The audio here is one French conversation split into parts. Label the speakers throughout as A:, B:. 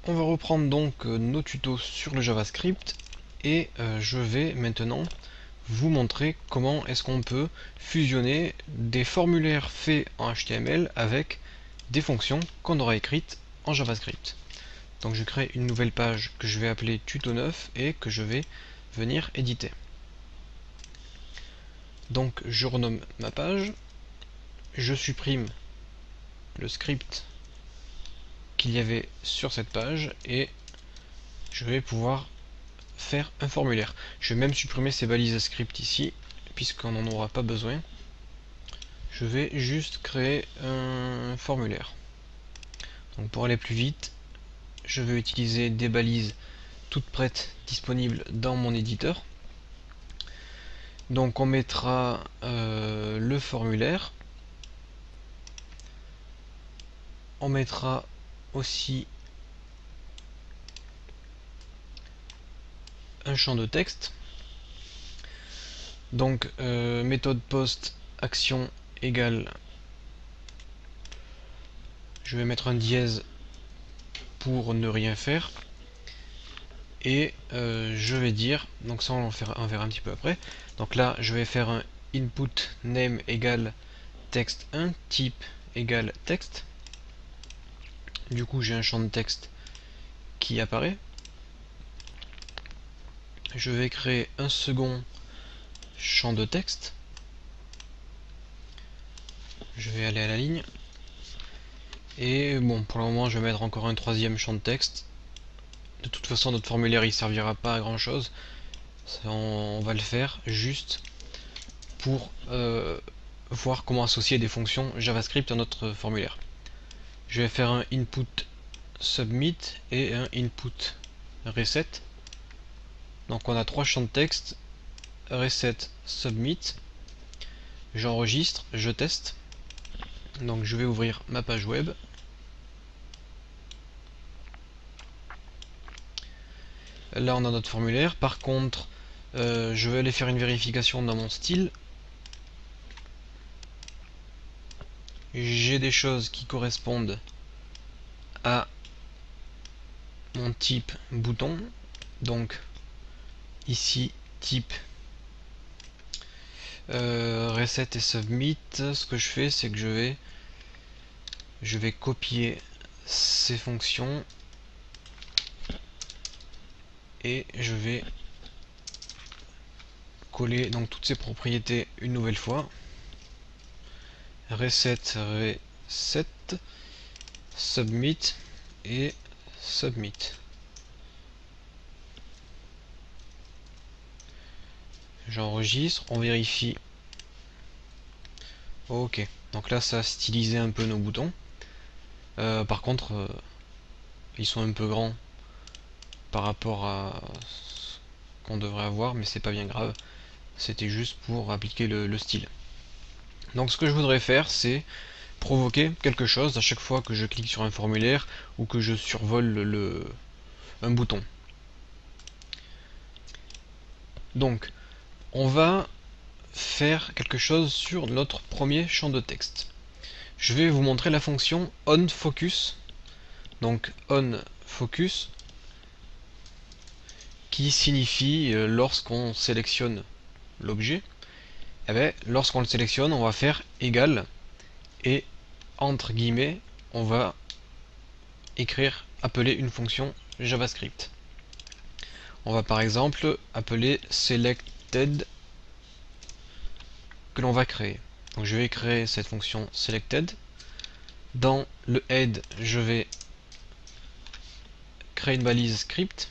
A: On va reprendre donc nos tutos sur le JavaScript et je vais maintenant vous montrer comment est-ce qu'on peut fusionner des formulaires faits en HTML avec des fonctions qu'on aura écrites en JavaScript. Donc je crée une nouvelle page que je vais appeler tuto 9 et que je vais venir éditer. Donc je renomme ma page, je supprime le script qu'il y avait sur cette page et je vais pouvoir faire un formulaire. Je vais même supprimer ces balises script ici puisqu'on n'en aura pas besoin. Je vais juste créer un formulaire. Donc pour aller plus vite, je vais utiliser des balises toutes prêtes disponibles dans mon éditeur. Donc on mettra le formulaire. On mettra aussi un champ de texte. Donc méthode post action égale, je vais mettre un dièse pour ne rien faire. Et je vais dire, donc ça on verra un petit peu après. Donc là je vais faire un input name égale texte 1, type égale texte. Du coup j'ai un champ de texte qui apparaît. Je vais créer un second champ de texte. Je vais aller à la ligne. Et bon, pour le moment je vais mettre encore un troisième champ de texte. De toute façon notre formulaire il servira pas à grand chose. On va le faire juste pour voir comment associer des fonctions JavaScript à notre formulaire. Je vais faire un input submit et un input reset. Donc on a trois champs de texte, reset, submit. J'enregistre, je teste. Donc je vais ouvrir ma page web. Là on a notre formulaire. Par contre, je vais aller faire une vérification dans mon style. J'ai des choses qui correspondent à mon type bouton. Donc ici type reset et submit. Ce que je fais, c'est que je vais copier ces fonctions et je vais coller donc toutes ces propriétés une nouvelle fois. Reset, reset, submit et submit. J'enregistre, on vérifie. Ok, donc là ça a stylisé un peu nos boutons. Par contre, ils sont un peu grands par rapport à ce qu'on devrait avoir, mais c'est pas bien grave. C'était juste pour appliquer le style. Donc ce que je voudrais faire, c'est provoquer quelque chose à chaque fois que je clique sur un formulaire ou que je survole un bouton. Donc, on va faire quelque chose sur notre premier champ de texte. Je vais vous montrer la fonction onFocus. Donc onFocus qui signifie lorsqu'on sélectionne l'objet, lorsqu'on le sélectionne, on va faire égal et entre guillemets, on va appeler une fonction JavaScript. On va par exemple appeler selected que l'on va créer. Donc je vais créer cette fonction selected. Dans le head, je vais créer une balise script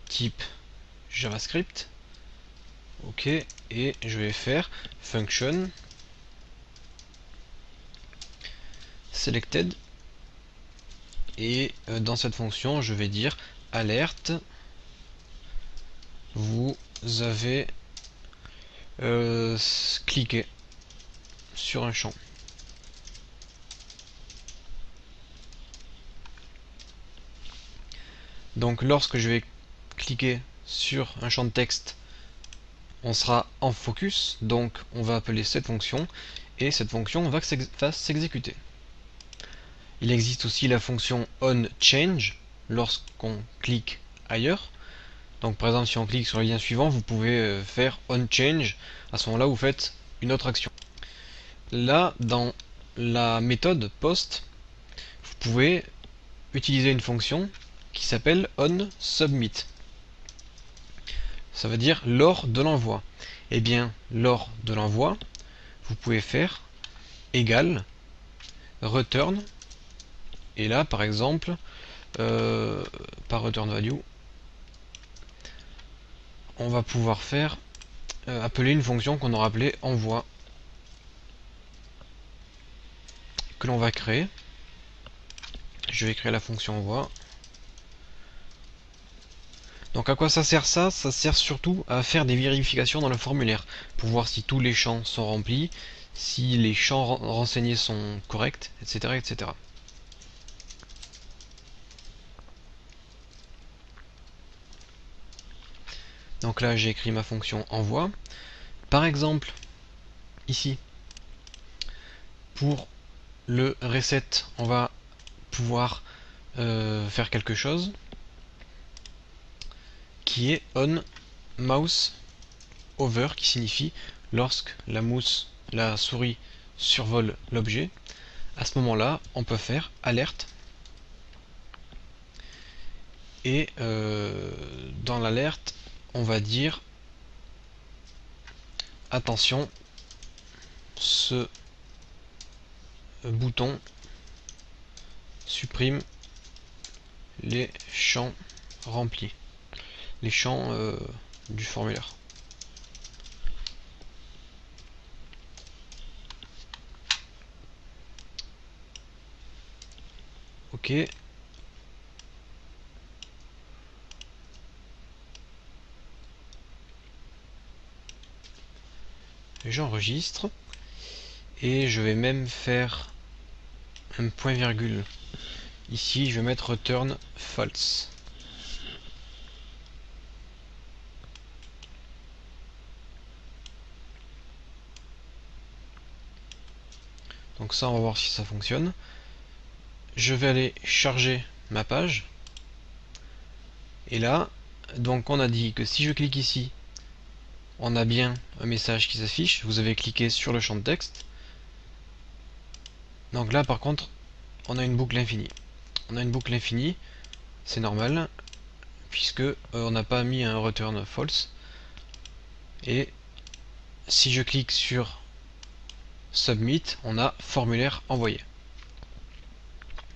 A: type JavaScript. Ok, et je vais faire function selected et dans cette fonction je vais dire alerte, vous avez cliqué sur un champ. Donc lorsque je vais cliquer sur un champ de texte, on sera en focus, donc on va appeler cette fonction et cette fonction va s'exécuter. Il existe aussi la fonction onChange lorsqu'on clique ailleurs. Donc par exemple si on clique sur le lien suivant, vous pouvez faire onChange. À ce moment-là, vous faites une autre action. Là, dans la méthode post, vous pouvez utiliser une fonction qui s'appelle onSubmit. Ça veut dire lors de l'envoi. Et bien, lors de l'envoi, vous pouvez faire égal return. Et là, par exemple, par return value, on va pouvoir faire appeler une fonction qu'on aura appelée envoi, que l'on va créer. Je vais créer la fonction envoi. Donc à quoi ça sert ça? Ça sert surtout à faire des vérifications dans le formulaire, pour voir si tous les champs sont remplis, si les champs renseignés sont corrects, etc. etc. Donc là j'ai écrit ma fonction envoi. Par exemple, ici, pour le reset, on va pouvoir faire quelque chose qui est on mouse over, qui signifie lorsque la souris survole l'objet. À ce moment-là, on peut faire alerte. Et dans l'alerte, on va dire attention, ce bouton supprime les champs remplis, les champs du formulaire. Ok. J'enregistre et je vais même faire un point virgule. Ici, je vais mettre return false. Donc ça, on va voir si ça fonctionne. Je vais aller charger ma page. Et là, donc on a dit que si je clique ici, on a bien un message qui s'affiche. Vous avez cliqué sur le champ de texte. Donc là, par contre, on a une boucle infinie. On a une boucle infinie, c'est normal, puisque on n'a pas mis un return false. Et si je clique sur submit, on a formulaire envoyé.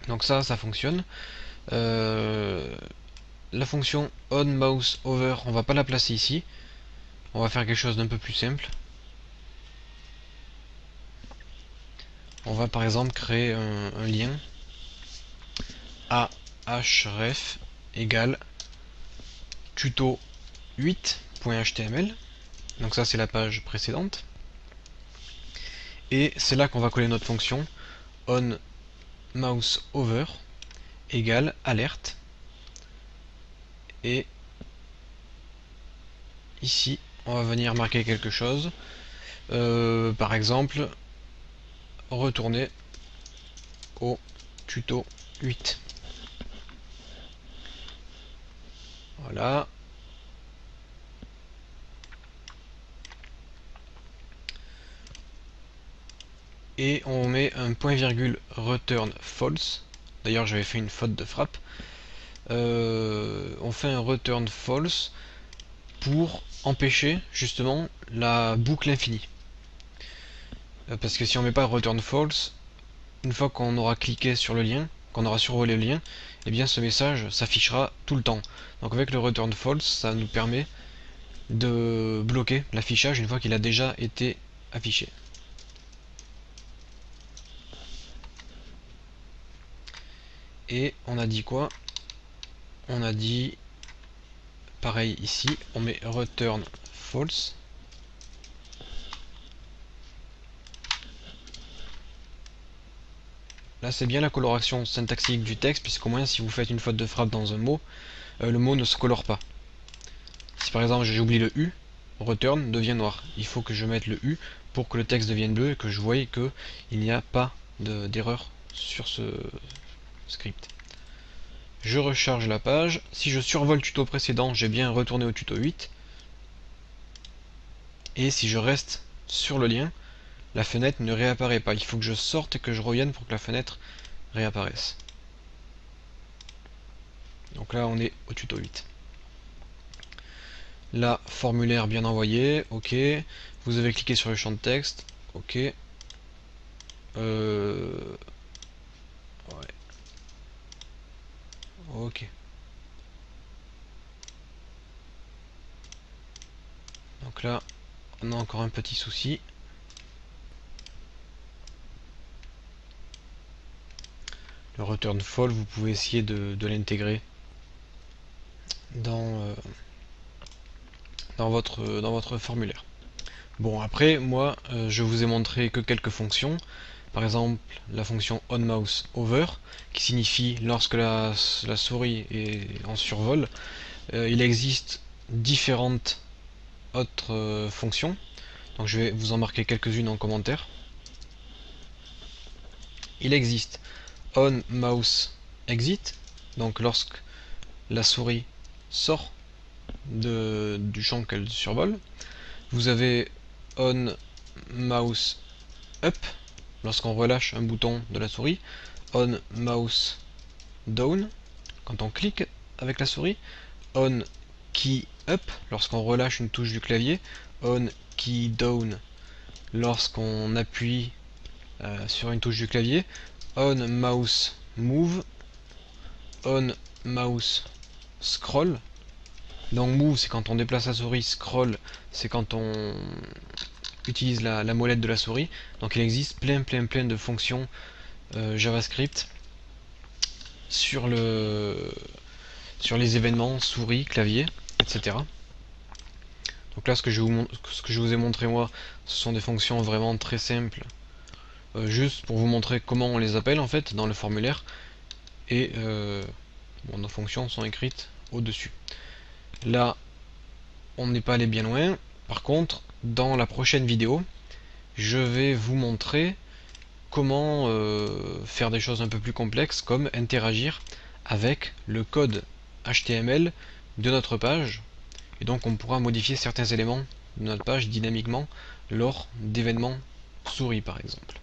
A: Donc ça fonctionne. La fonction onMouseOver, on va pas la placer ici. On va faire quelque chose d'un peu plus simple. On va par exemple créer un lien ahref égale tuto 8.html. Donc ça c'est la page précédente. Et c'est là qu'on va coller notre fonction onMouseOver égale alerte. Et ici on va venir marquer quelque chose. Par exemple, retourner au tuto 8. Voilà. Et on met un point virgule return false. D'ailleurs j'avais fait une faute de frappe. On fait un return false pour empêcher justement la boucle infinie. Parce que si on met pas return false, une fois qu'on aura cliqué sur le lien, qu'on aura survolé le lien, et bien ce message s'affichera tout le temps. Donc avec le return false, ça nous permet de bloquer l'affichage une fois qu'il a déjà été affiché. Et on a dit quoi? On a dit pareil ici, on met return false. Là c'est bien la coloration syntaxique du texte, puisqu'au moins si vous faites une faute de frappe dans un mot, le mot ne se colore pas. Si par exemple j'ai oublié le U, return devient noir. Il faut que je mette le U pour que le texte devienne bleu et que je voie qu'il n'y a pas d'erreur sur ce script. Je recharge la page. Si je survole le tuto précédent, j'ai bien retourné au tuto 8. Et si je reste sur le lien, la fenêtre ne réapparaît pas. Il faut que je sorte et que je revienne pour que la fenêtre réapparaisse. Donc là, on est au tuto 8. Là, formulaire bien envoyé, ok. Vous avez cliqué sur le champ de texte, ok. Ouais. Ok. Donc là, on a encore un petit souci. Le return false, vous pouvez essayer de l'intégrer dans, dans votre formulaire. Bon, après, moi, je vous ai montré que quelques fonctions. Par exemple, la fonction onMouseOver, qui signifie lorsque la souris est en survol. Il existe différentes autres fonctions. Donc je vais vous en marquer quelques-unes en commentaire. Il existe onMouseExit, donc lorsque la souris sort du champ qu'elle survole. Vous avez onMouseUp, lorsqu'on relâche un bouton de la souris. onMouseDown, quand on clique avec la souris. onKeyUp, lorsqu'on relâche une touche du clavier. onKeyDown, lorsqu'on appuie sur une touche du clavier. onMouseMove, onMouseScroll. Donc move, c'est quand on déplace la souris. Scroll, c'est quand on utilise la molette de la souris. Donc il existe plein de fonctions JavaScript sur les événements souris, clavier, etc. Donc là, ce que je vous ai montré moi, ce sont des fonctions vraiment très simples, juste pour vous montrer comment on les appelle en fait dans le formulaire. Et bon, nos fonctions sont écrites au-dessus. Là, on n'est pas allé bien loin. Par contre, dans la prochaine vidéo, je vais vous montrer comment faire des choses un peu plus complexes, comme interagir avec le code HTML de notre page. Et donc on pourra modifier certains éléments de notre page dynamiquement lors d'événements souris par exemple.